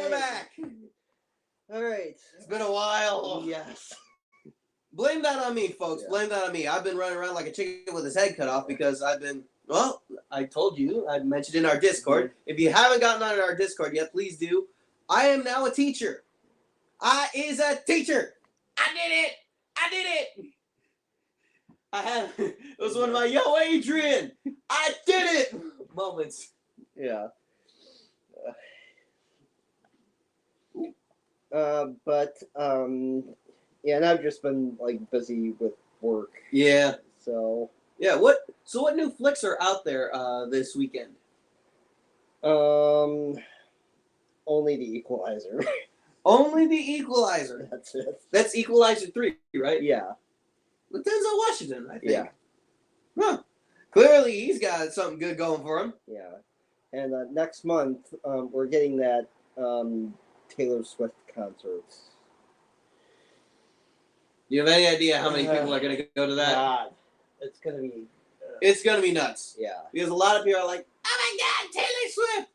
we're back. All right. It's been a while. Yes. Blame that on me, folks. Yeah. Blame that on me. I've been running around like a chicken with his head cut off because I've been, well, I told you, I mentioned in our Discord. If you haven't gotten on our Discord yet, please do. I am now a teacher. I is a teacher. I did it. I did it. It was one of my, yo, Adrian, I did it moments. Yeah. Yeah, and I've just been like busy with work. Yeah. So. Yeah. What new flicks are out there this weekend? Only the Equalizer. Only the Equalizer. That's it. That's Equalizer 3, right? Yeah. With Denzel Washington, I think. Yeah. Huh. Clearly, he's got something good going for him. Yeah. And next month, we're getting that Taylor Swift concert. Do you have any idea how many people are going to go to that? God. It's going to be... It's going to be nuts. Yeah. Because a lot of people are like, oh my God, Taylor Swift!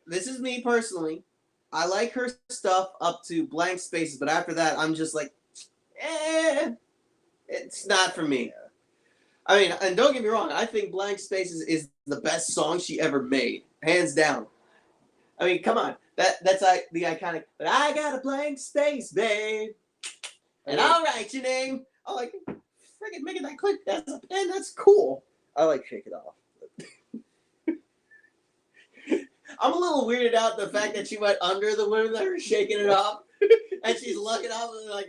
This is me personally. I like her stuff up to Blank Spaces, but after that, I'm just like, it's not for me. Yeah. I mean, and don't get me wrong, I think Blank Spaces is the best song she ever made. Hands down. I mean, come on. That's like the iconic, but I got a blank space, babe. And I'll write your name. I'm like, friggin' making that click. That's a pen. That's cool. I like Shake It Off. I'm a little weirded out the fact that she went under the women that are shaking it off, and she's looking up and like,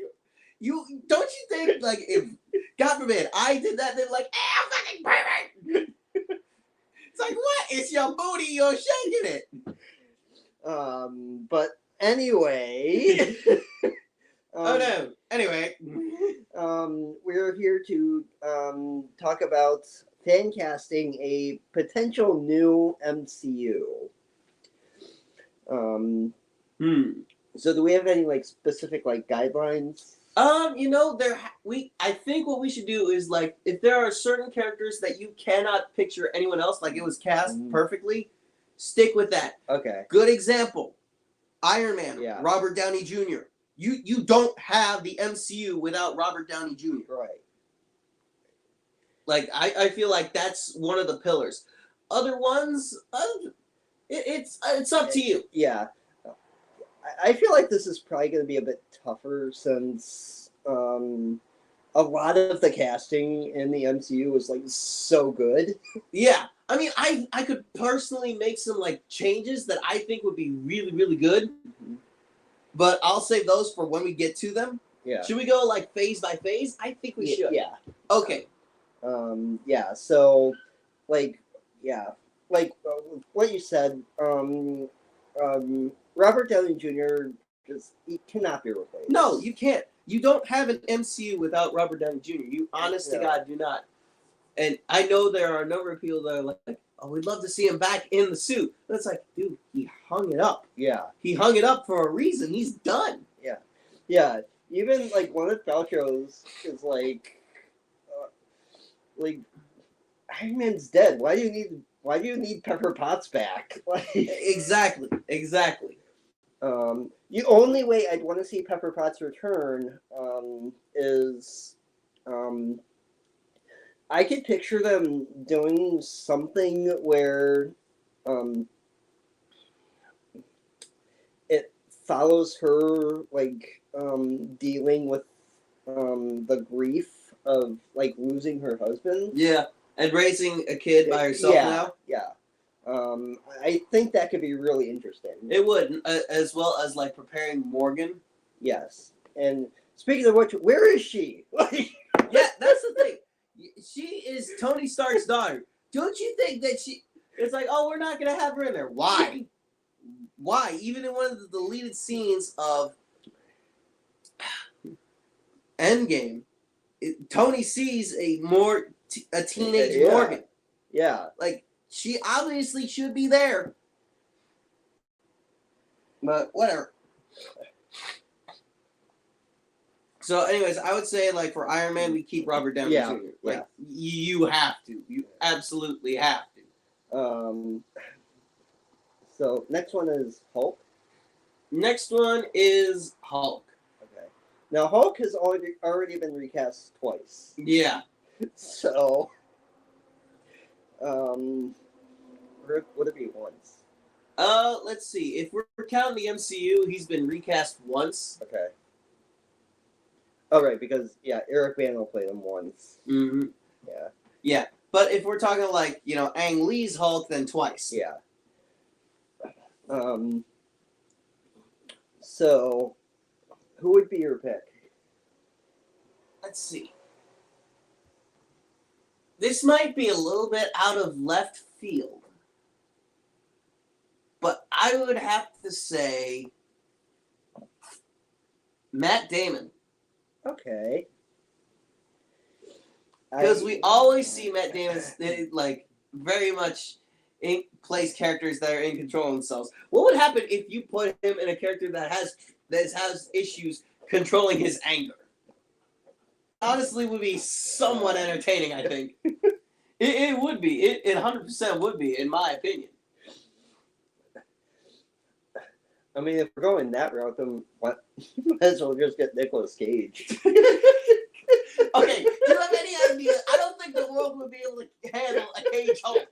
don't you think like if God forbid I did that, they're like, I'm fucking perfect. It's like, what? It's your booty. You're shaking it. But anyway. Oh no. Anyway. We're here to talk about fan casting a potential new MCU. So do we have any like specific like guidelines? I think what we should do is like if there are certain characters that you cannot picture anyone else, like it was cast perfectly, stick with that. Okay. Good example. Iron Man, Yeah. Robert Downey Jr. You don't have the MCU without Robert Downey Jr. Right. Like I feel like that's one of the pillars. Other ones, it's up to you. Yeah. I feel like this is probably going to be a bit tougher since a lot of the casting in the MCU was like so good. Yeah. I mean, I could personally make some like changes that I think would be really, really good. Mm-hmm. But I'll save those for when we get to them. Yeah. Should we go like phase by phase? I think we should. Yeah. Okay. Yeah. So, like, yeah, like what you said. Robert Downey Jr. he cannot be replaced. No, you can't. You don't have an MCU without Robert Downey Jr. You honest to God do not. And I know there are a number of people that are like, oh, we'd love to see him back in the suit. But it's like, dude, he hung it up. Yeah. He hung it up for a reason. He's done. Yeah. Yeah. Even like Gwyneth Paltrow's is like Iron Man's dead. Why do you need Pepper Potts back? Like Exactly. The only way I'd want to see Pepper Potts return is I could picture them doing something where it follows her like dealing with the grief of like losing her husband. Yeah, and raising a kid by herself now. Yeah. I think that could be really interesting. It would, as well as like preparing Morgan. Yes. And speaking of which, where is she? Yeah, that's the thing. She is Tony Stark's daughter. Don't you think that it's like, oh, we're not going to have her in there. Why? Why? Even in one of the deleted scenes of Endgame, Tony sees a teenage Morgan. Yeah. Like, she obviously should be there. But whatever. So, anyways, I would say, like, for Iron Man, we keep Robert Downey Jr. Like, you have to. You absolutely have to. So, next one is Hulk. Next one is Hulk. Okay. Now Hulk has already been recast twice. Yeah. So, would it be once? Let's see. If we're counting the MCU, he's been recast once. Okay. Oh, right, because, Eric Bana played him once. Mm-hmm. Yeah. Yeah, but if we're talking like, Ang Lee's Hulk, then twice. Yeah. So, who would be your pick? Let's see. This might be a little bit out of left field, but I would have to say Matt Damon. Okay. Because we always see Matt Damon like very much plays characters that are in control of themselves. What would happen if you put him in a character that has issues controlling his anger? Honestly, would be somewhat entertaining. I think it would be. It 100% would be, in my opinion. I mean, if we're going that route, then might as well just get Nicolas Cage. Okay, do you have any idea? I don't think the world would be able to handle a Cage Hulk.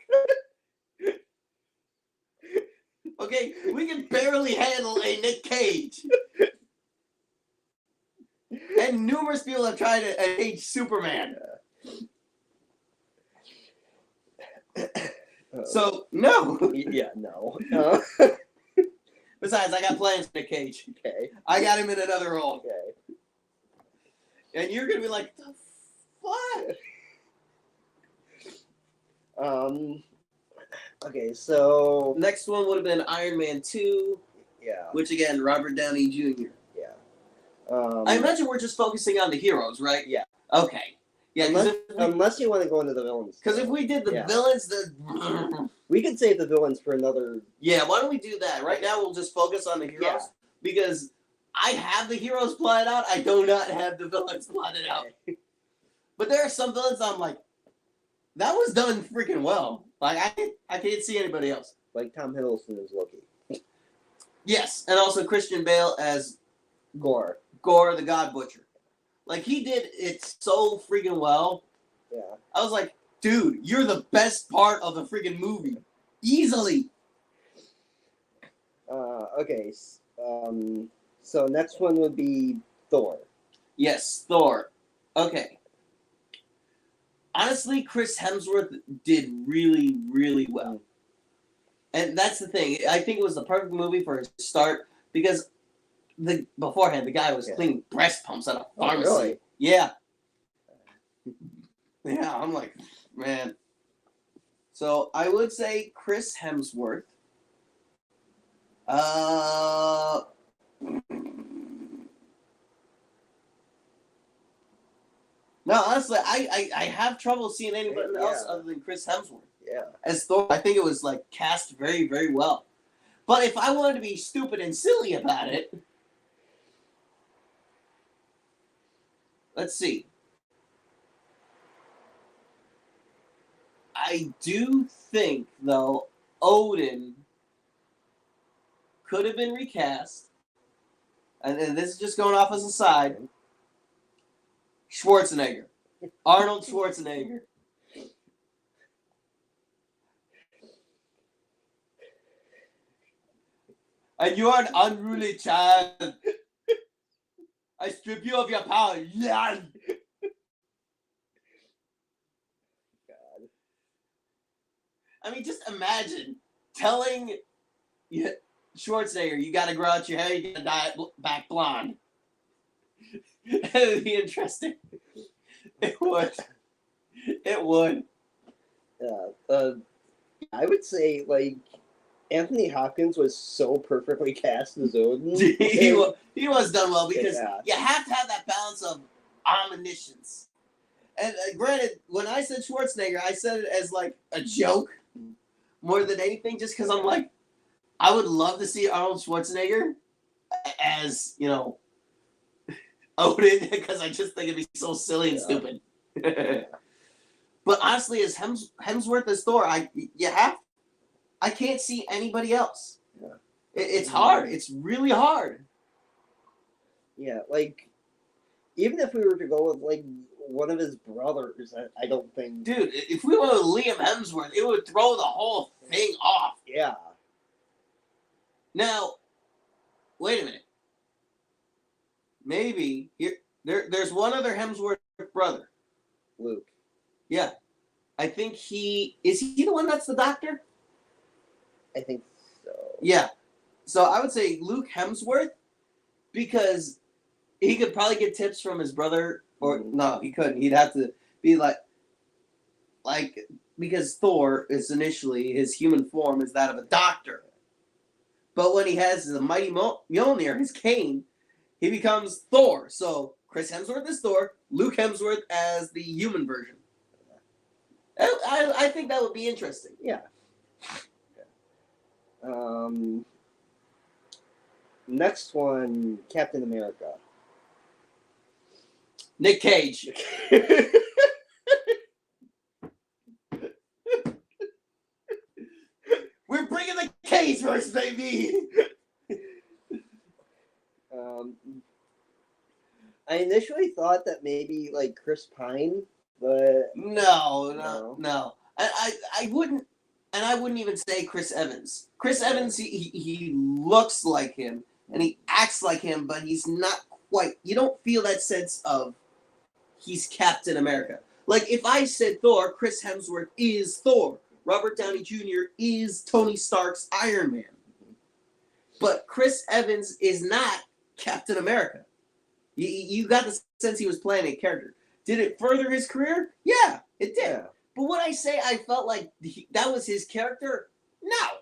Okay, we can barely handle a Nick Cage. And numerous people have tried to Cage Superman. So, no. Yeah, no. Besides, I got plans for Nick Cage. Okay. I got him in another role. Okay. And you're going to be like, the fuck? Okay, so... Next one would have been Iron Man 2. Yeah. Which, again, Robert Downey Jr. Yeah. I imagine we're just focusing on the heroes, right? Yeah. Okay. Yeah, unless you want to go into the villains. Because if we did the villains, we could save the villains for another... Yeah, why don't we do that? Right now, we'll just focus on the heroes. Yeah. Because I have the heroes plotted out. I do not have the villains plotted out. But there are some villains I'm like, that was done freaking well. Like, I can't see anybody else. Like Tom Hiddleston as Loki. Yes, and also Christian Bale as Gore, the God Butcher. Like, he did it so freaking well. Yeah. I was like, dude, you're the best part of the freaking movie. Easily. Okay. So next one would be Thor. Yes, Thor. Okay. Honestly, Chris Hemsworth did really, really well. And that's the thing. I think it was the perfect movie for a start because beforehand the guy was cleaning breast pumps at a pharmacy. Oh, really? Yeah. Yeah, I'm like, man. So I would say Chris Hemsworth. No, honestly, I have trouble seeing anybody else other than Chris Hemsworth. Yeah. As Thor, I think it was like cast very, very well. But if I wanted to be stupid and silly about it, let's see. I do think, though, Odin could have been recast. And this is just going off as a side. Schwarzenegger. Arnold Schwarzenegger. And you are an unruly child. I strip you of your power. Yeah. God. I mean, just imagine telling Schwarzenegger, you got to grow out your hair, you got to dye it back blonde. It would be interesting. It would. It would. Yeah. I would say, like, Anthony Hopkins was so perfectly cast as Odin. He was done well because you have to have that balance of omniscience. And granted, when I said Schwarzenegger, I said it as like a joke more than anything, just because I'm like, I would love to see Arnold Schwarzenegger as, Odin, because I just think it'd be so silly and stupid. But honestly, as Hemsworth as Thor, I can't see anybody else. Yeah. It's hard. It's really hard. Yeah, like even if we were to go with like one of his brothers, I don't think. Dude, if we went with Liam Hemsworth, it would throw the whole thing off. Yeah. Now, wait a minute. Maybe there's one other Hemsworth brother. Luke. Yeah. I think is he the one that's the doctor? I think so. Yeah. So I would say Luke Hemsworth, because he could probably get tips from his brother, or no, he couldn't. He'd have to be like because Thor is initially his human form is that of a doctor, but when he has the mighty Mjolnir, his cane, he becomes Thor. So Chris Hemsworth is Thor, Luke Hemsworth as the human version. I think that would be interesting. Yeah. Next one, Captain America. Nick Cage. We're bringing the Cage verse, baby. I initially thought that maybe like Chris Pine, but no. I wouldn't, and I wouldn't even say Chris Evans. Chris Evans, he looks like him and he acts like him, but he's not quite. You don't feel that sense of he's Captain America. Like if I said Thor, Chris Hemsworth is Thor. Robert Downey Jr. is Tony Stark's Iron Man. But Chris Evans is not Captain America. You got the sense he was playing a character. Did it further his career? Yeah, it did. Yeah. But when I say I felt like that was his character, no.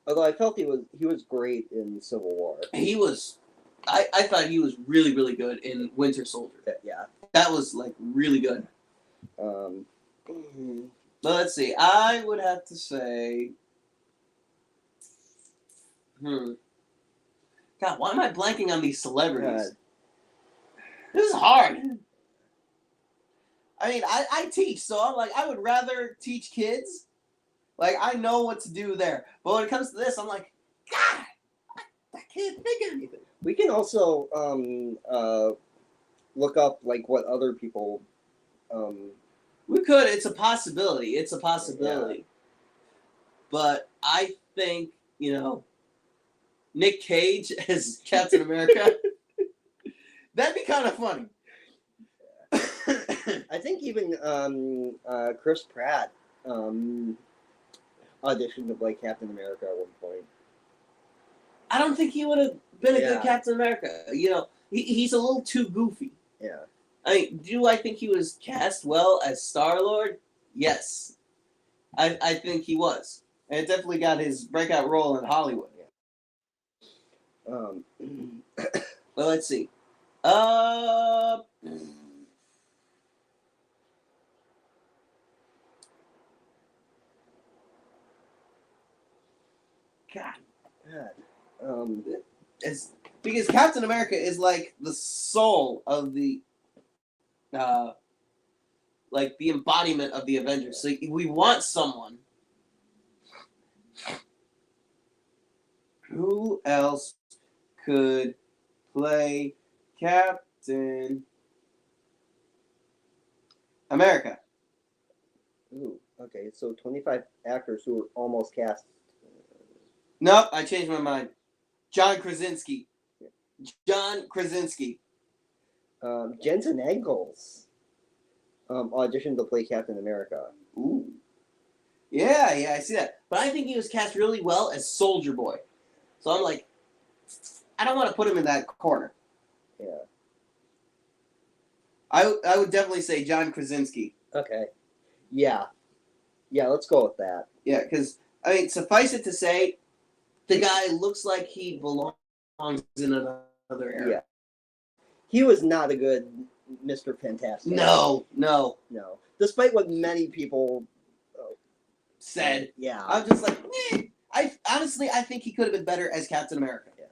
Although I felt he was great in Civil War. He was. I thought he was really, really good in Winter Soldier. Yeah. That was like really good. But let's see. I would have to say. God, why am I blanking on these celebrities? This is hard. I mean, I teach, so I'm like, I would rather teach kids. Like, I know what to do there. But when it comes to this, I'm like, God, I can't think of anything. We can also look up, like, what other people... We could. It's a possibility. Yeah. But I think, Nick Cage as Captain America, that'd be kind of funny. I think even Chris Pratt auditioned to play Captain America at one point. I don't think he would have been a good Captain America. He's a little too goofy. Yeah. I mean, do I think he was cast well as Star-Lord? Yes. I think he was. And it definitely got his breakout role in Hollywood. Yeah. Well, let's see. God. Because Captain America is like the soul of the like the embodiment of the Avengers. So we want someone. Who else could play Captain America? Ooh, okay. So 25 actors who were almost cast. Nope, I changed my mind. John Krasinski. Jensen Ackles auditioned to play Captain America. Ooh. Yeah, I see that. But I think he was cast really well as Soldier Boy. So I'm like, I don't want to put him in that corner. Yeah. I would definitely say John Krasinski. Okay. Yeah. Yeah, let's go with that. Yeah, because, I mean, suffice it to say, the guy looks like he belongs in another era. Yeah. He was not a good Mr. Fantastic. No. Despite what many people said. Yeah. I'm just like, meh. I think he could have been better as Captain America. Yeah.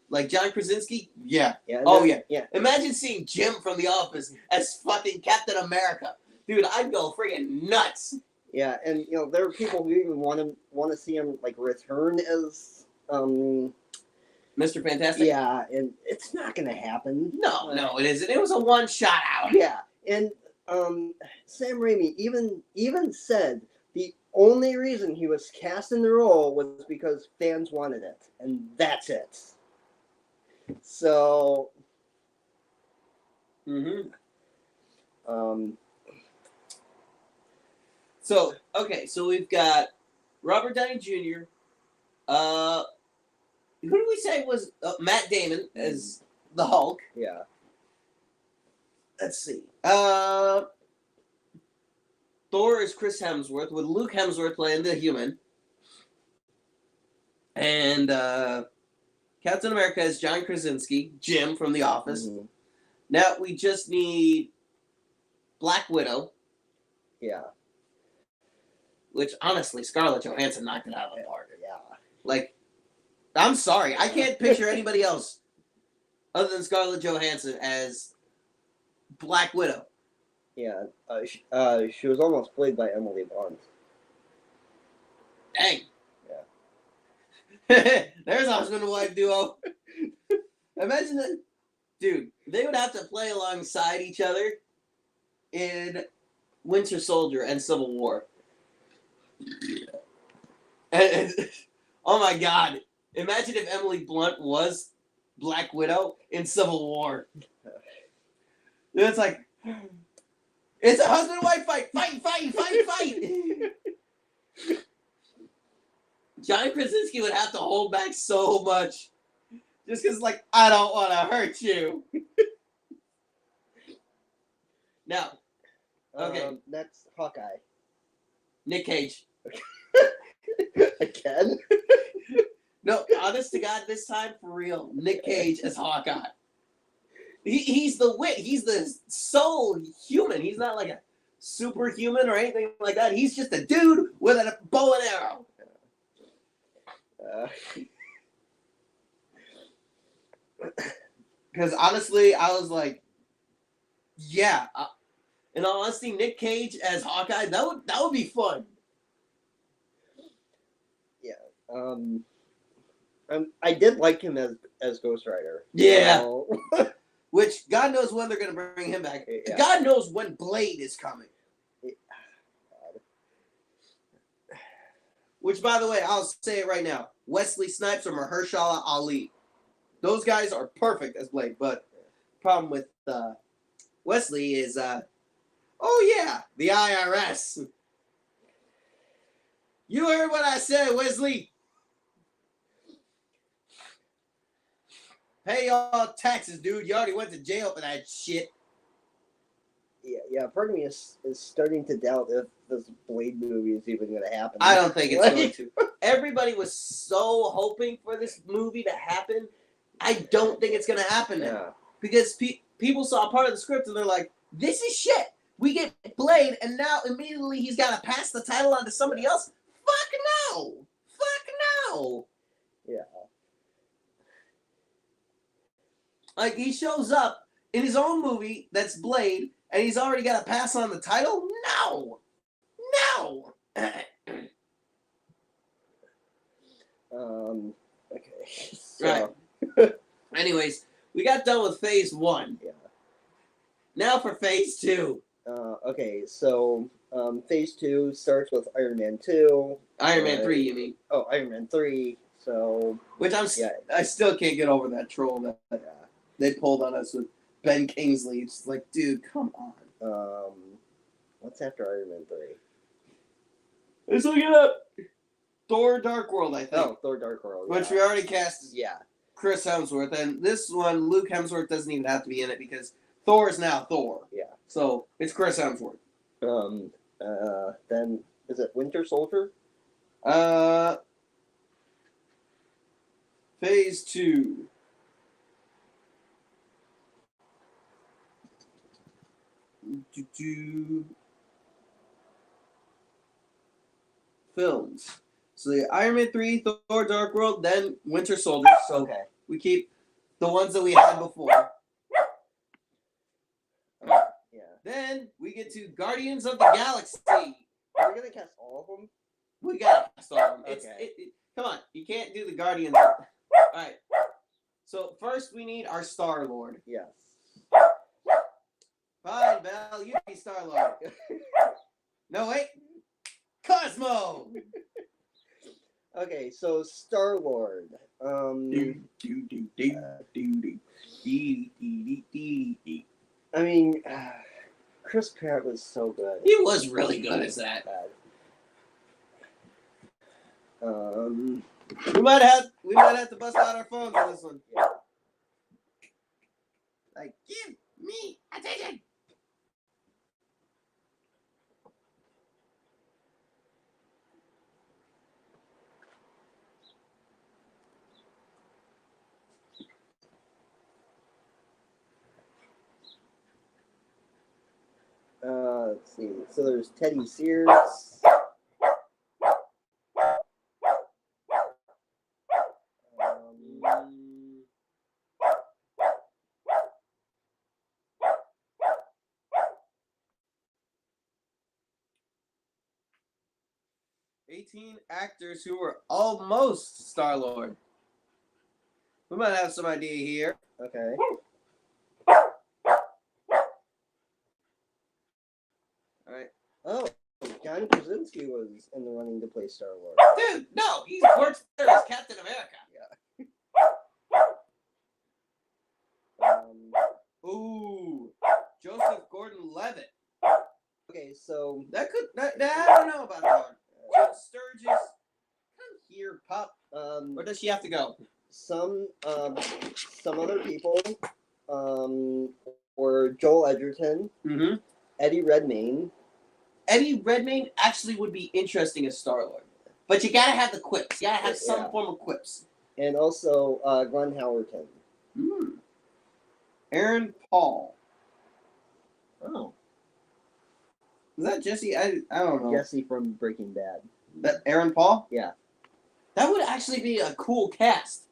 Like John Krasinski? Yeah. Yeah. Yeah. Imagine seeing Jim from The Office as fucking Captain America. Dude, I'd go friggin' nuts. Yeah, and you know there are people who even want to see him like return as Mr. Fantastic? yeah, and it's not gonna happen. No, it isn't. It was a one shot out. Yeah, and Sam Raimi even said the only reason he was cast in the role was because fans wanted it, and that's it. So, um, So, okay, so we've got Robert Downey Jr. Who did we say was Matt Damon as the Hulk? yeah, Let's see. Thor is Chris Hemsworth, with Luke Hemsworth playing the human. And Captain America is John Krasinski, Jim from The Office. mhm, Now we just need Black Widow, yeah, which honestly, Scarlett Johansson knocked it out of the park. yeah. Like, I'm sorry, I can't picture anybody else other than Scarlett Johansson as Black Widow. Yeah, she was almost played by Emily Blunt. Dang. Yeah. There's a husband and wife duo. Imagine that. Dude, they would have to play alongside each other in Winter Soldier and Civil War. Oh my God. Imagine if Emily Blunt was Black Widow in Civil War. It's like, it's a husband and wife fight. Fight. John Krasinski would have to hold back so much. Just because, like, I don't want to hurt you. Now, okay. That's Hawkeye. Nick Cage. Again? No, honest to God, this time, for real, Nick Cage as Hawkeye. He's the wit. He's the soul human. He's not like a superhuman or anything like that. He's just a dude with a bow and arrow. Because honestly, I was like, yeah. In all honesty, Nick Cage as Hawkeye, that would be fun. Yeah. I did like him as Ghost Rider. Yeah. So, Which, God knows when they're going to bring him back. Yeah. God knows when Blade is coming. Which, by the way, I'll say it right now. Wesley Snipes or Mahershala Ali. Those guys are perfect as Blade. But problem with Wesley is, oh yeah, the IRS. You heard what I said, Wesley. Pay all taxes, dude. You already went to jail for that shit. Yeah. Part of me is starting to doubt if this Blade movie is even going to happen. I don't think it's going to. Everybody was so hoping for this movie to happen. I don't think it's going to happen now. Yeah. Because people saw part of the script and they're like, this is shit. We get Blade and now immediately he's got to pass the title on to somebody else. Fuck no. Fuck no. Yeah. Like, he shows up in his own movie that's Blade and he's already got to pass on the title? No. No. Okay. So, Right. Anyways, we got done with phase 1. Yeah. Now for phase 2. Okay, so phase 2 starts with Iron Man 2. Iron Man 3, you mean? Oh, Iron Man 3. So, Which I still can't get over that troll that they pulled on us with Ben Kingsley. It's like, dude, come on. what's after Iron Man 3? Let's look it up. Thor Dark World, I think. Oh, Thor Dark World. Which we already cast as Yeah. Chris Hemsworth. And this one, Luke Hemsworth doesn't even have to be in it because Thor is now Thor. Yeah. So it's Chris Hemsworth. Then is it Winter Soldier? Phase 2. Films. So the Iron Man 3, Thor Dark World, then Winter Soldier. So Okay. we keep the ones that we had before. Yeah. Then we get to Guardians of the Galaxy. Are we gonna cast all of them? We got to cast all of them. Okay. Come on, you can't do the Guardians. All right. So first we need our Star Lord. Yes. Fine, Belle, you be Star Lord. No wait, Cosmo. Okay, so Star Lord. I mean, Chris Pratt was so good. He was really good as that. We might have to bust out our phones on this one. Yeah. Like, give me attention. Let's see. So there's Teddy Sears. 18 actors who were almost Star Lord. We might have some idea here. Okay. All right. Oh, John Krasinski was in the running to play Star Lord. Dude, no, he works there as Captain America. Ooh, Joseph Gordon-Levitt. Okay, so I don't know about that one. Jill Sturgis, come here, pup. Where does she have to go? some other people were Joel Edgerton, Mm-hmm. Eddie Redmayne. Eddie Redmayne actually would be interesting as Star-Lord. But you gotta have the quips. You gotta have some form of quips. And also Glenn Howerton. Aaron Paul. Oh. Is that Jesse? I don't know. Jesse from Breaking Bad. That Aaron Paul? Yeah. That would actually be a cool cast.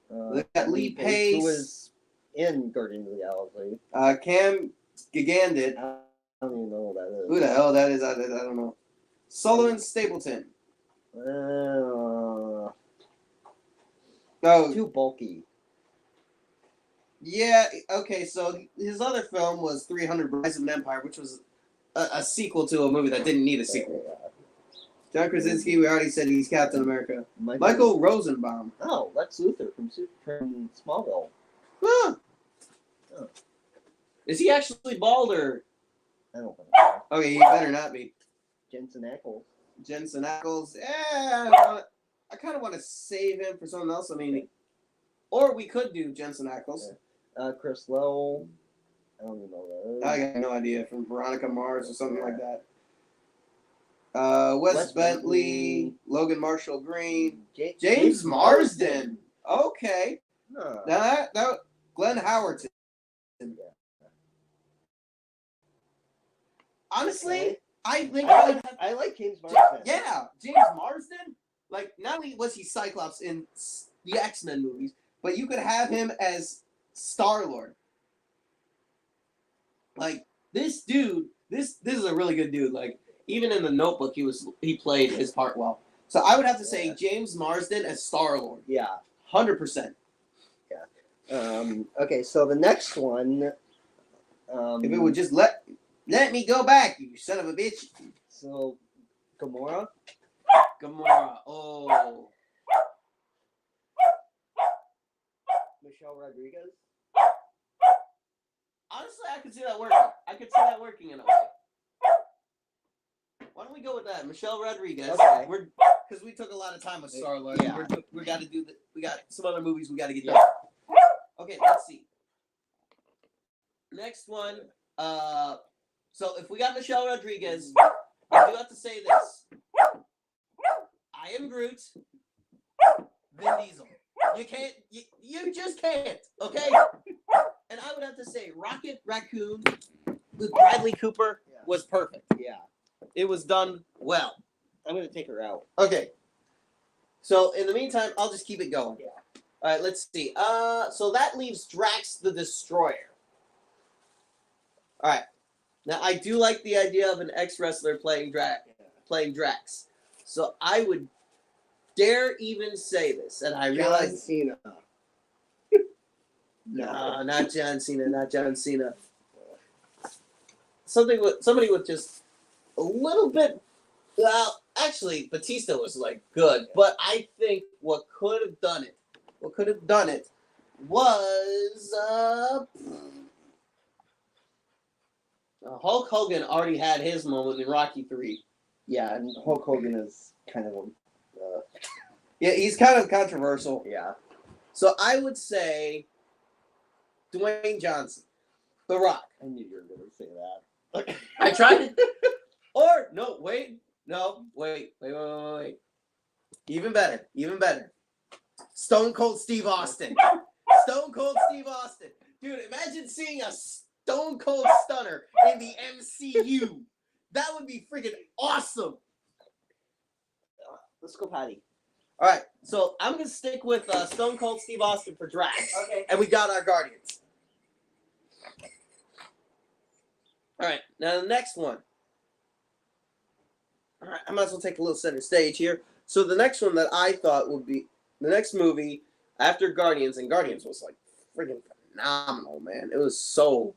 They got Lee Pace. Who was in Guardians of the Galaxy. Cam Gigandit. I don't even know who that is. Who the hell that is? I don't know. Sullivan Stapleton. Oh, too bulky. Yeah, okay, so his other film was 300 Rise of an Empire, which was a sequel to a movie that didn't need a sequel. John Krasinski, we already said he's Captain America. Michael Rosenbaum. Oh, Lex Luthor from Smallville. Huh. Oh. Is he actually bald or? I don't think so. Okay, he better not be. Jensen Ackles. Jensen Ackles. Yeah, I kind of want to save him for something else. I mean, or we could do Jensen Ackles. Yeah. Chris Lowe. I don't even know that. I got no idea, from Veronica Mars or something like that. Wes Bentley, Logan Marshall Green, James Marsden. Okay. Huh. Now that Glenn Howerton. Honestly, Okay. I think I like James Marsden. Yeah, James Marsden. Like, not only was he Cyclops in the X-Men movies, but you could have him as Star-Lord. Like, this dude, this is a really good dude. Like, even in The Notebook, he played his part well. So I would have to say James Marsden as Star-Lord. Yeah. 100%. Yeah. Okay, so the next one. If it would just let me go back, you son of a bitch. So, Gamora. Oh. Michelle Rodriguez. Honestly, I could see that working in a way. Why don't we go with that? Michelle Rodriguez. Okay. Because we took a lot of time with Star-Lord. Yeah. We got to do that. We got some other movies we got to get done. Okay, let's see. Next one. So if we got Michelle Rodriguez, I do have to say this. I am Groot. Vin Diesel. You can't. You just can't. Okay. And I would have to say Rocket Raccoon with Bradley Cooper was perfect. Yeah. It was done well. I'm gonna take her out. Okay. So in the meantime, I'll just keep it going. Yeah. All right. Let's see. So that leaves Drax the Destroyer. All right. Now, I do like the idea of an ex-wrestler playing Drax. So I would dare even say this, and I John realize... Cena. No, not John Cena, not John Cena. Somebody with just a little bit... Well, actually, Batista was, like, good. But I think what could have done it was... Hulk Hogan already had his moment in Rocky 3. Yeah, and Hulk Hogan is kind of Yeah, he's kind of controversial. yeah. So I would say Dwayne Johnson, The Rock. I knew you were going to say that. I tried to... Or, no, wait. Even better. Stone Cold Steve Austin. Dude, imagine seeing a Stone Cold Stunner in the MCU. That would be freaking awesome. Let's go, Patty. All right, so I'm going to stick with Stone Cold Steve Austin for Drax. Okay. And we got our Guardians. All right, now the next one. All right, I might as well take a little center stage here. So the next one that I thought would be the next movie after Guardians, and Guardians was like freaking phenomenal, man. It was so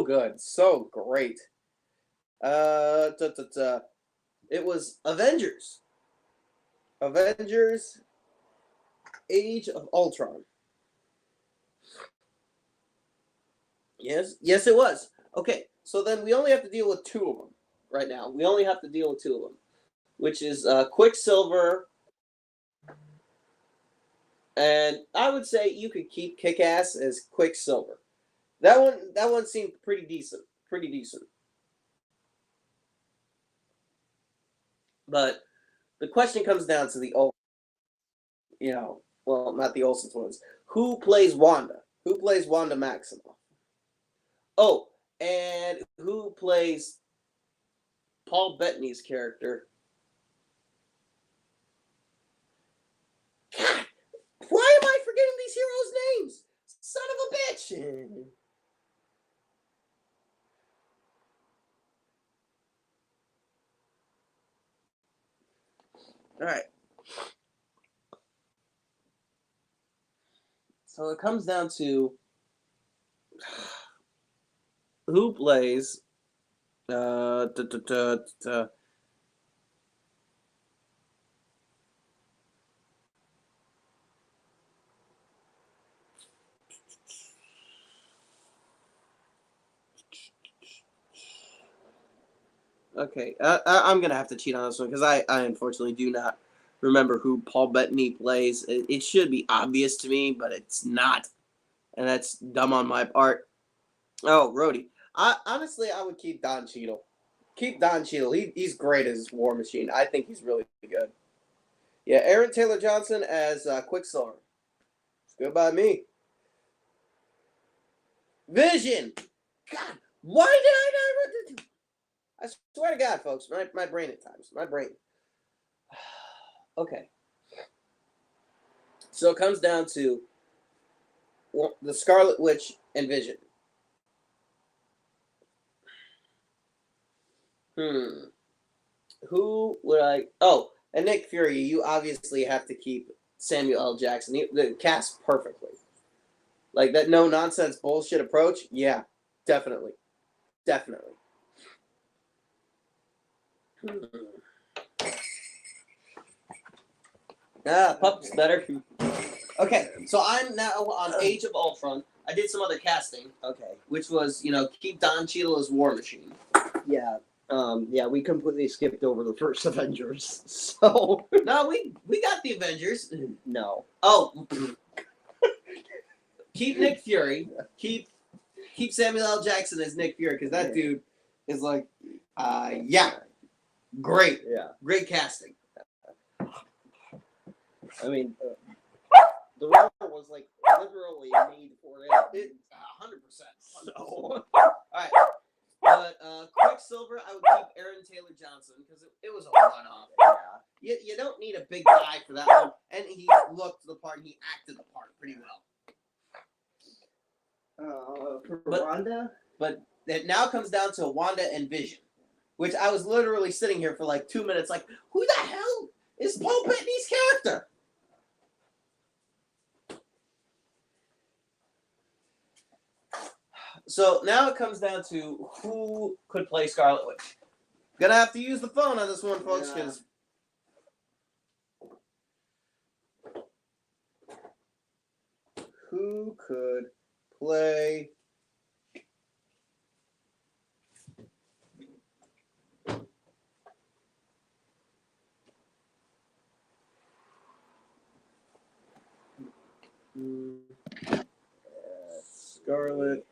good, so great. It was Avengers. Avengers Age of Ultron. Yes, it was. Okay, so then we only have to deal with two of them right now. We only have to deal with two of them, which is Quicksilver. And I would say you could keep Kick-Ass as Quicksilver. That one seemed pretty decent. But the question comes down to the not the Olsen twins. Who plays Wanda? Who plays Wanda Maximoff? Oh, and who plays Paul Bettany's character? God, why am I forgetting these heroes' names? Son of a bitch! All right. So it comes down to who plays Okay, I'm gonna have to cheat on this one because I unfortunately do not remember who Paul Bettany plays. It should be obvious to me, but it's not, and that's dumb on my part. Oh, Rhodey. Honestly, I would keep Don Cheadle. Keep Don Cheadle. He's great as War Machine. I think he's really good. Yeah, Aaron Taylor Johnson as Quicksilver. It's good by me. Vision. God, why did I not? I swear to God, folks, my brain at times. My brain. Okay. So it comes down to the Scarlet Witch and Vision. Who would I... Oh, and Nick Fury, you obviously have to keep Samuel L. Jackson. The cast perfectly. Like that no-nonsense bullshit approach? Yeah, definitely. Pup's better. Okay, so I'm now on Age of Ultron. I did some other casting. Okay. Which was, keep Don Cheadle as War Machine. Yeah. We completely skipped over the first Avengers. So no, we got the Avengers. No. Oh. Keep Nick Fury. Keep Samuel L. Jackson as Nick Fury because that dude is like, great. Yeah. Great casting. I mean, the role was like literally made for it. 100%. So, all right. But Quicksilver, I would keep Aaron Taylor Johnson because it was a one-off. Yeah. You don't need a big guy for that one, and he looked the part. He acted the part pretty well. For Wanda? But it now comes down to Wanda and Vision, which I was literally sitting here for like 2 minutes, like, who the hell is Paul Bettany's character? So now it comes down to who could play Scarlet Witch. Gonna have to use the phone on this one, folks, because who could play Scarlet?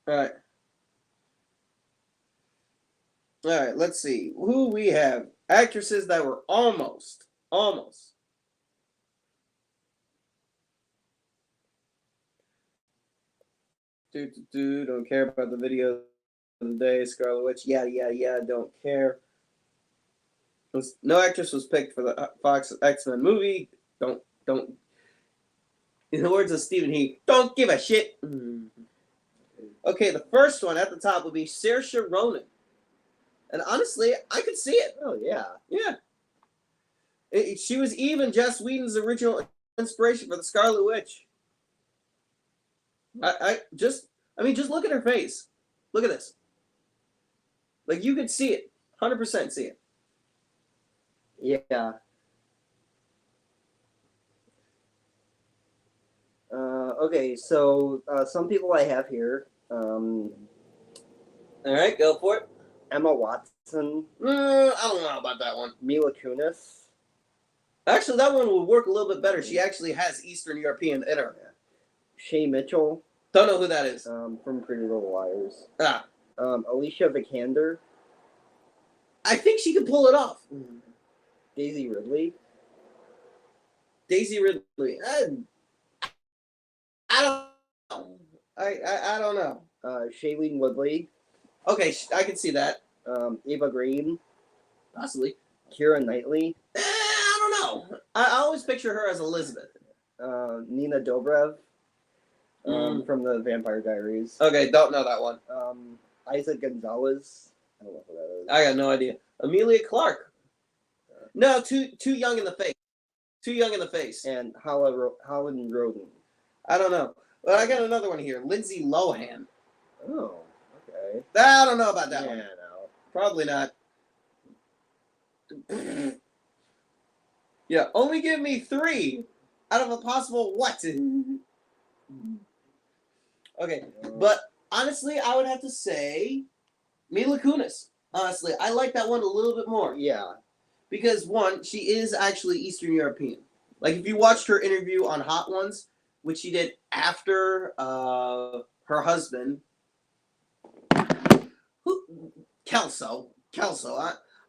All right, let's see who we have. Actresses that were almost. Don't care about the video of the day. Scarlet Witch, yeah, don't care. No actress was picked for the Fox X-Men movie. Don't. In the words of Stephen He, don't give a shit. Okay, the first one at the top would be Saoirse Ronan. And honestly, I could see it. Oh, yeah. Yeah. She was even Joss Whedon's original inspiration for the Scarlet Witch. Just look at her face. Look at this. Like, you could see it. 100% see it. Yeah. Okay, so some people I have here. All right, go for it. Emma Watson. I don't know about that one. Mila Kunis. Actually, that one would work a little bit better. She actually has Eastern European in her. Shay Mitchell. Don't know who that is. From Pretty Little Liars. Alicia Vikander. I think she could pull it off. Daisy Ridley. Daisy Ridley. I don't know. I don't know. Shailene Woodley. Okay, I can see that. Eva Green. Possibly. Keira Knightley. I don't know. I always picture her as Elizabeth. Nina Dobrev. From the Vampire Diaries. Okay, don't know that one. Isaac Gonzalez. I don't know who that is. I got no idea. Amelia Clark. No, too young in the face. Too young in the face. And Holland Roden. I don't know. But I got another one here. Lindsay Lohan. Oh, okay. I don't know about that one. Yeah, no. Probably not. Yeah, only give me 3 out of a possible what? Okay, but honestly, I would have to say Mila Kunis. Honestly, I like that one a little bit more. Yeah. Because, one, she is actually Eastern European. Like, if you watched her interview on Hot Ones, which she did after her husband, Kelso.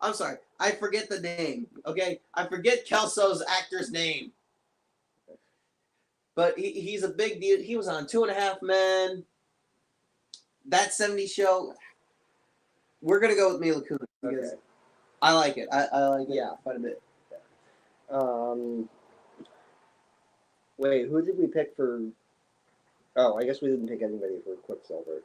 I'm sorry. I forget the name, okay? I forget Kelso's actor's name. But he's a big deal. He was on 2.5 Men. That 70s show. We're going to go with Mila Kunis because I like it. I like it quite a bit. Wait, who did we pick for... Oh, I guess we didn't pick anybody for Quicksilver.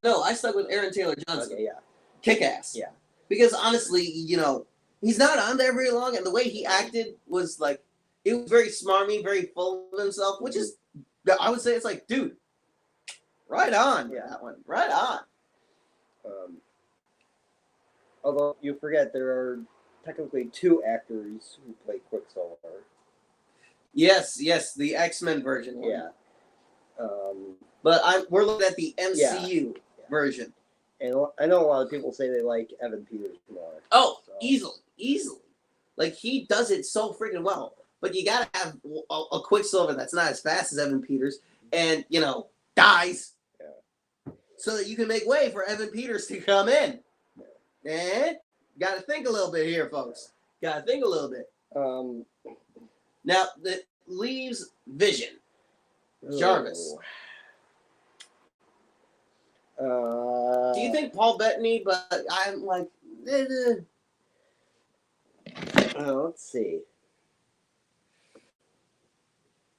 No, I stuck with Aaron Taylor Johnson. Okay, yeah. Kick-ass. Yeah. Because honestly, he's not on there very long, and the way he acted was like, it was very smarmy, very full of himself, which is, I would say it's like, dude, right on. Yeah. That one. Right on. Although you forget there are technically 2 actors who play Quicksilver. Yes, the X-Men version. Yeah. But we're looking at the MCU version. And I know a lot of people say they like Evan Peters more. Oh, so. Easily. Like, he does it so freaking well. But you gotta have a Quicksilver that's not as fast as Evan Peters and, dies. Yeah. So that you can make way for Evan Peters to come in. Yeah. And gotta think a little bit here, folks. Gotta think a little bit. Now, that leaves Vision. Jarvis. Do you think Paul Bettany? But I'm like, let's see.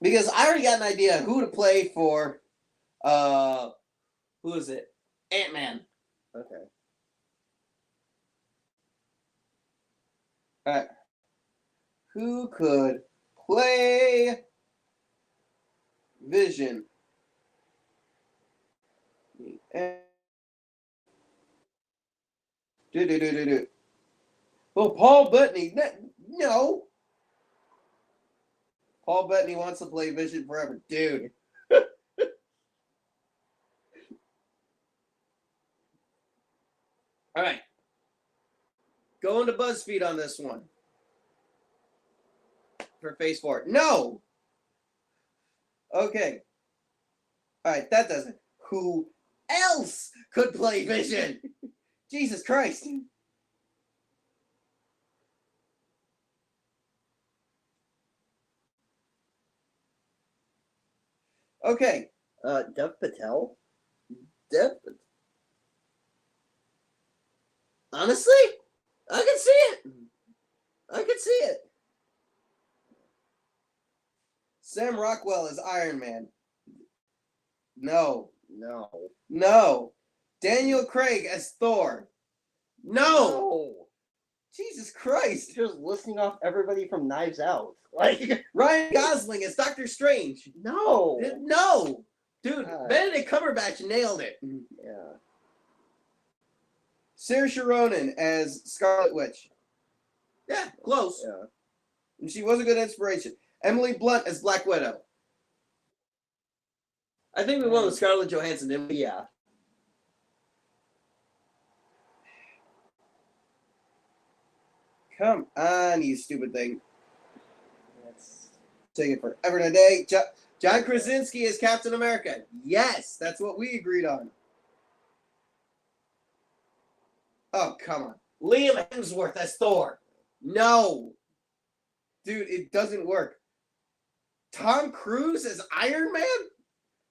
Because I already got an idea who to play for. Who is it? Ant-Man. Okay. All right. Who could play Vision? Do. Well, Paul Bettany. No. Paul Bettany wants to play Vision forever. Dude. All right. Going to BuzzFeed on this one. For Phase 4. No! Okay. All right, that doesn't. Who else could play Vision? Jesus Christ. Okay. Dev Patel? Honestly, I can see it. I can see it. Sam Rockwell is Iron Man. No. Daniel Craig as Thor. No. Jesus Christ. Just listing off everybody from Knives Out. Like Ryan Gosling as Doctor Strange. No. Dude, Benedict Cumberbatch nailed it. Yeah. Saoirse Ronan as Scarlet Witch. Yeah, close. Yeah. And she was a good inspiration. Emily Blunt as Black Widow. I think we went with Scarlett Johansson, didn't we? Yeah. Come on, you stupid thing. That's taking forever today. John Krasinski as Captain America. Yes, that's what we agreed on. Oh, come on. Liam Hemsworth as Thor. No. Dude, it doesn't work. Tom Cruise as Iron Man?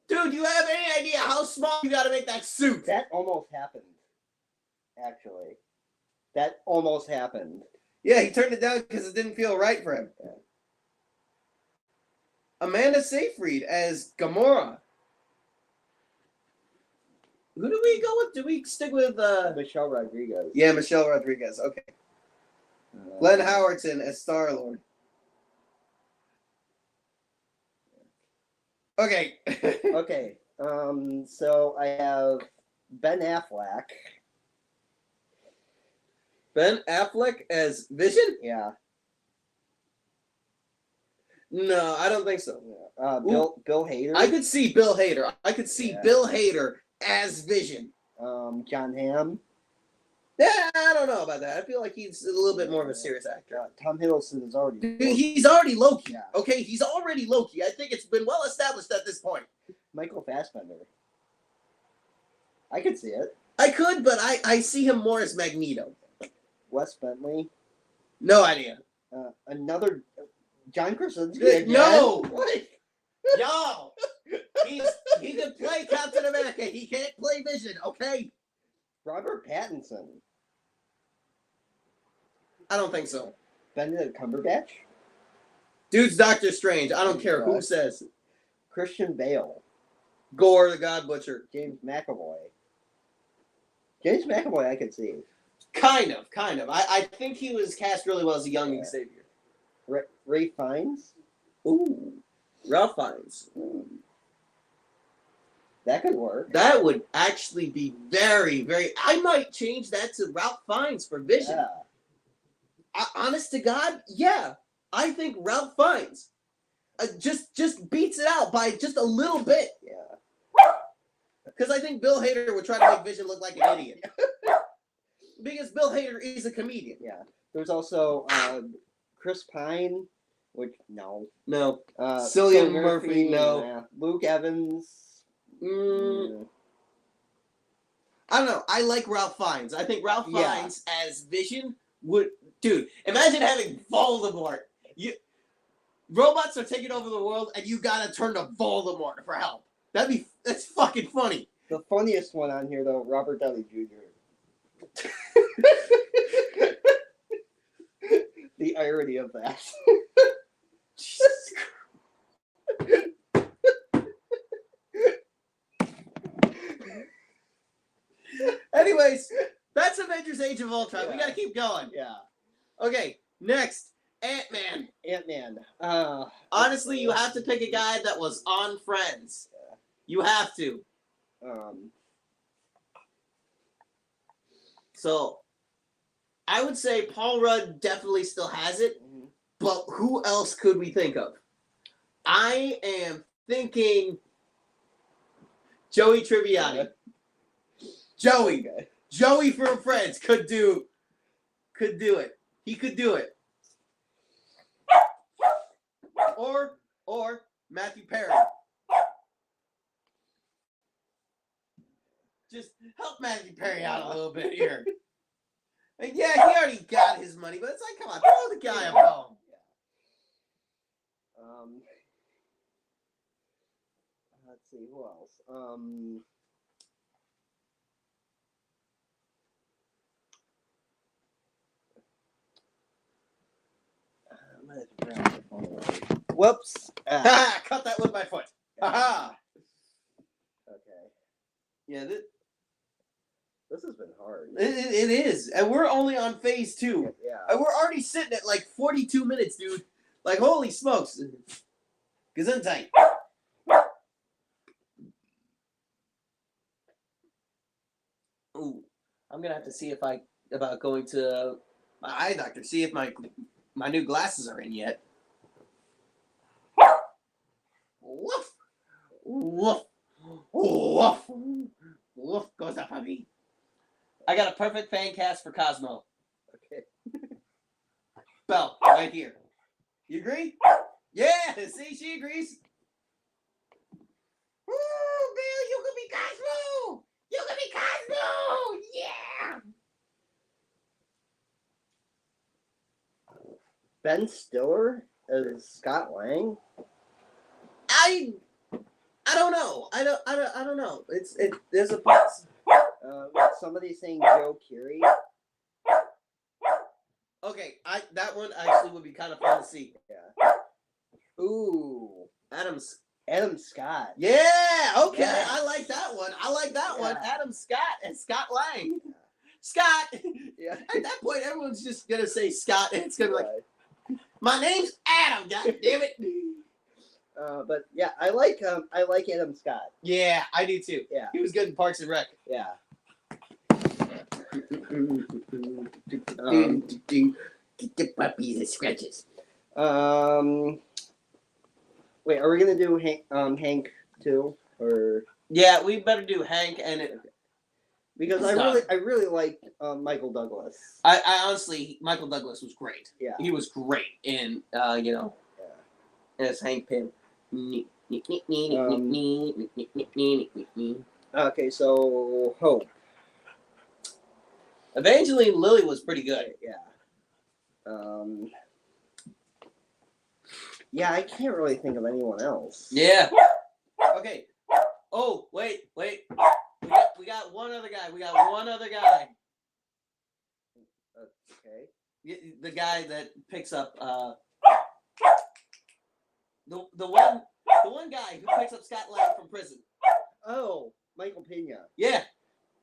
Dude, you have any idea how small you got to make that suit? That almost happened. Actually. That almost happened. Yeah, he turned it down because it didn't feel right for him. Yeah. Amanda Seyfried as Gamora. Who do we go with? Do we stick with Michelle Rodriguez? Yeah, Michelle Rodriguez. Okay. Glenn Howerton as Star-Lord. Okay. Okay. So I have Ben Affleck. Ben Affleck as Vision? Yeah. No, I don't think so. Bill Hader. I could see Bill Hader. I could see Bill Hader as Vision. John Hamm. Yeah, I don't know about that. I feel like he's a little bit more of a serious actor. Tom Hiddleston is already. Dude, he's already Loki. Yeah. Okay, he's already Loki. I think it's been well established at this point. Michael Fassbender. I could see it. I could, but I see him more as Magneto. Wes Bentley. No idea. Another John Krasinski. Again? No. What? Yo. He can play Captain America. He can't play Vision. Okay. Robert Pattinson. I don't think so. Benedict Cumberbatch. Dude's Doctor Strange. I don't care who says. Christian Bale. Gore the God Butcher. James McAvoy. James McAvoy, I could see. Kind of. I think he was cast really well as a young Xavier. Ray Fiennes. Ooh, Ralph Fiennes. That could work. That would actually be very, very. I might change that to Ralph Fiennes for Vision. Yeah. Honest to God, yeah. I think Ralph Fiennes just beats it out by just a little bit. Yeah. Because I think Bill Hader would try to make Vision look like an idiot. Because Bill Hader is a comedian. Yeah. There's also Chris Pine, which No. Cillian Murphy, no. Yeah. Luke Evans. I don't know. I like Ralph Fiennes. I think Ralph Fiennes as Vision would... Dude, imagine having Voldemort. Robots are taking over the world, and you gotta turn to Voldemort for help. That's fucking funny. The funniest one on here, though, Robert Downey Jr. The irony of that. Jesus Christ. Age of Ultron. Yeah. We gotta keep going. Yeah. Okay, next, Ant-Man. Ant-Man. Honestly, you have to pick a guy that was on Friends. You have to. So, I would say Paul Rudd definitely still has it, but who else could we think of? I am thinking Joey Tribbiani. Joey. Okay. Joey from Friends could do it. He could do it. Or Matthew Perry. Just help Matthew Perry out a little bit here. And yeah, he already got his money, but it's like, come on, throw the guy a bone. Let's see, who else? I'm gonna have to grab my phone away. Whoops. Cut that with my foot. Aha. Okay. Yeah, This has been hard. it is. And we're only on phase 2. Yeah. And we're already sitting at like 42 minutes, dude. Like, holy smokes. Gesundheit. Ooh, I'm gonna have to see about going to my eye doctor, see if my new glasses are in yet. Woof, woof, woof, woof goes the puppy. I got a perfect fan cast for Cosmo. Okay. Belle, right here. You agree? Yeah. See, she agrees. Woo, Bill, you could be Cosmo. You can be Cosmo! Yeah! Ben Stiller as Scott Lang? I don't know. I don't know. There's a plus. Somebody saying Joe Keery. Okay, that one actually would be kind of fun to see. Yeah. Ooh. Adam Scott. Yeah, okay. Yeah. I like that one. Yeah. Adam Scott and Scott Lang. Scott. Yeah. At that point, everyone's just gonna say Scott, and it's gonna be like, my name's Adam. God damn it. But yeah, I like Adam Scott. Yeah, I do too. Yeah. He was good in Parks and Rec. Yeah. Get the puppies and scratches. Wait, are we gonna do Hank too, or? Yeah, we better do Hank and it. Because I really liked Michael Douglas. I honestly, Michael Douglas was great. Yeah. He was great in as Hank Pym. Okay, so Hope. Evangeline Lilly was pretty good. Yeah. Yeah, I can't really think of anyone else. Yeah. Okay. Oh, wait. We got one other guy. Okay. The guy that picks up the one guy who picks up Scott Lang from prison. Oh, Michael Pena. Yeah.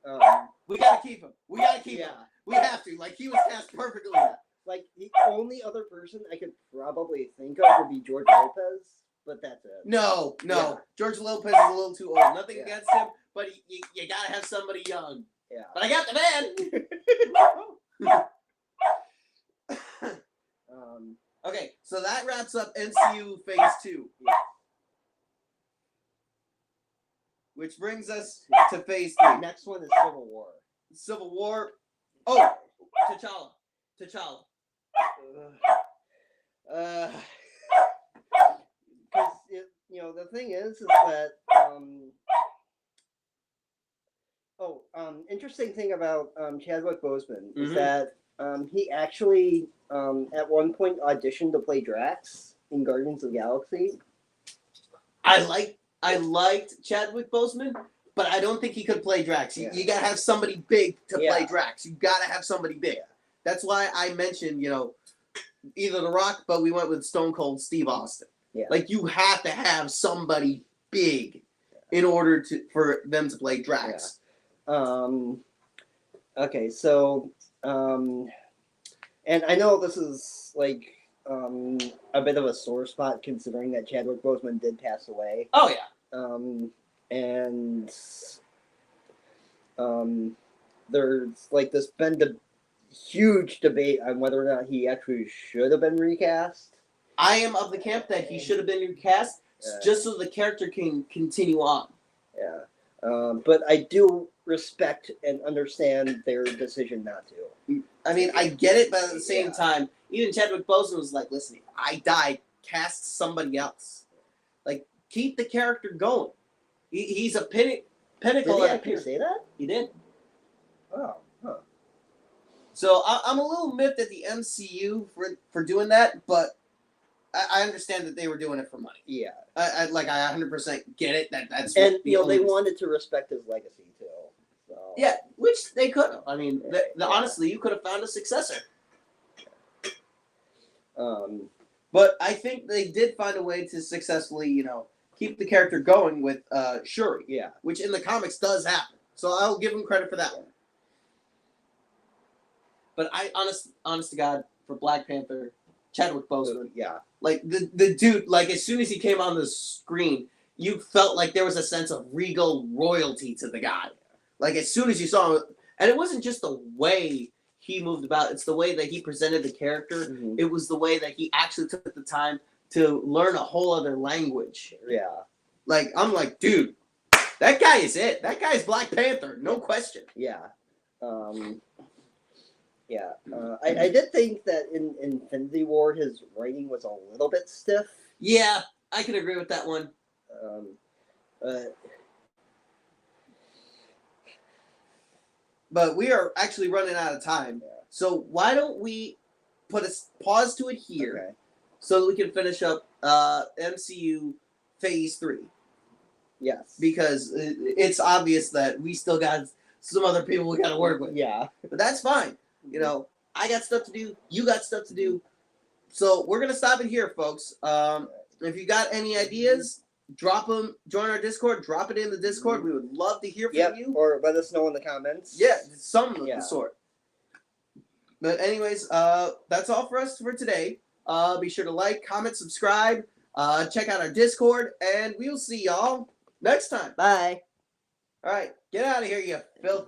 Um, We gotta keep him. We yeah. We have to. Like, he was cast perfectly. Like, the only other person I could probably think of would be George Lopez, but that's it. No. Yeah. George Lopez is a little too old. Nothing Yeah. against him, but you gotta have somebody young. Yeah. But I got the man. Okay, so that wraps up MCU Phase 2. Yeah. Which brings us to Phase 3. Next one is Civil War. Civil War. Oh, T'Challa. Because the thing is that interesting thing about Chadwick Boseman is that he actually at one point auditioned to play Drax in Guardians of the Galaxy. I liked Chadwick Boseman, but I don't think he could play Drax. You gotta have somebody big to play Drax. You gotta have somebody big. That's why I mentioned, either The Rock, but we went with Stone Cold Steve Austin. Yeah. Like, you have to have somebody big in order for them to play Drax. Yeah. Okay, so And I know this is like a bit of a sore spot considering that Chadwick Boseman did pass away. Oh yeah. And there's like this been a huge debate on whether or not he actually should have been recast. I am of the camp that he should have been recast just so the character can continue on. Yeah. But I do respect and understand their decision not to. I mean, I get it, but at the same time, even Chadwick Boseman was like, listen, I died, cast somebody else. Like, keep the character going. He's a pinnacle. Did he actually say that? He did. Oh, huh. So I'm a little miffed at the MCU for doing that, but I understand that they were doing it for money. Yeah. I 100% get it. That's and they wanted to respect his legacy too. So. Yeah, which they could have. I mean, honestly, you could have found a successor. But I think they did find a way to successfully, keep the character going with Shuri. Yeah. Which in the comics does happen. So I'll give them credit for that one. But honest to God, for Black Panther, Chadwick Boseman. Yeah. Like the dude, like as soon as he came on the screen, you felt like there was a sense of regal royalty to the guy. Like as soon as you saw him, and it wasn't just the way he moved about, it's the way that he presented the character. Mm-hmm. It was the way that he actually took the time to learn a whole other language. Yeah. Like I'm like, dude, that guy is it. That guy's Black Panther, no question. Yeah. Yeah. I did think that in Infinity War his writing was a little bit stiff. Yeah, I can agree with that one. But we are actually running out of time. Yeah. So why don't we put a pause to it here, Okay. so that we can finish up MCU Phase 3. Yes. Because it's obvious that we still got some other people we got to work with. Yeah. But that's fine. I got stuff to do. You got stuff to do. So we're going to stop it here, folks. If you got any ideas, drop them. Join our Discord. Drop it in the Discord. We would love to hear from you. Or let us know in the comments. Yeah, some of the sort. But anyways, that's all for us for today. Be sure to like, comment, subscribe. Check out our Discord. And we'll see y'all next time. Bye. All right. Get out of here, you filthy.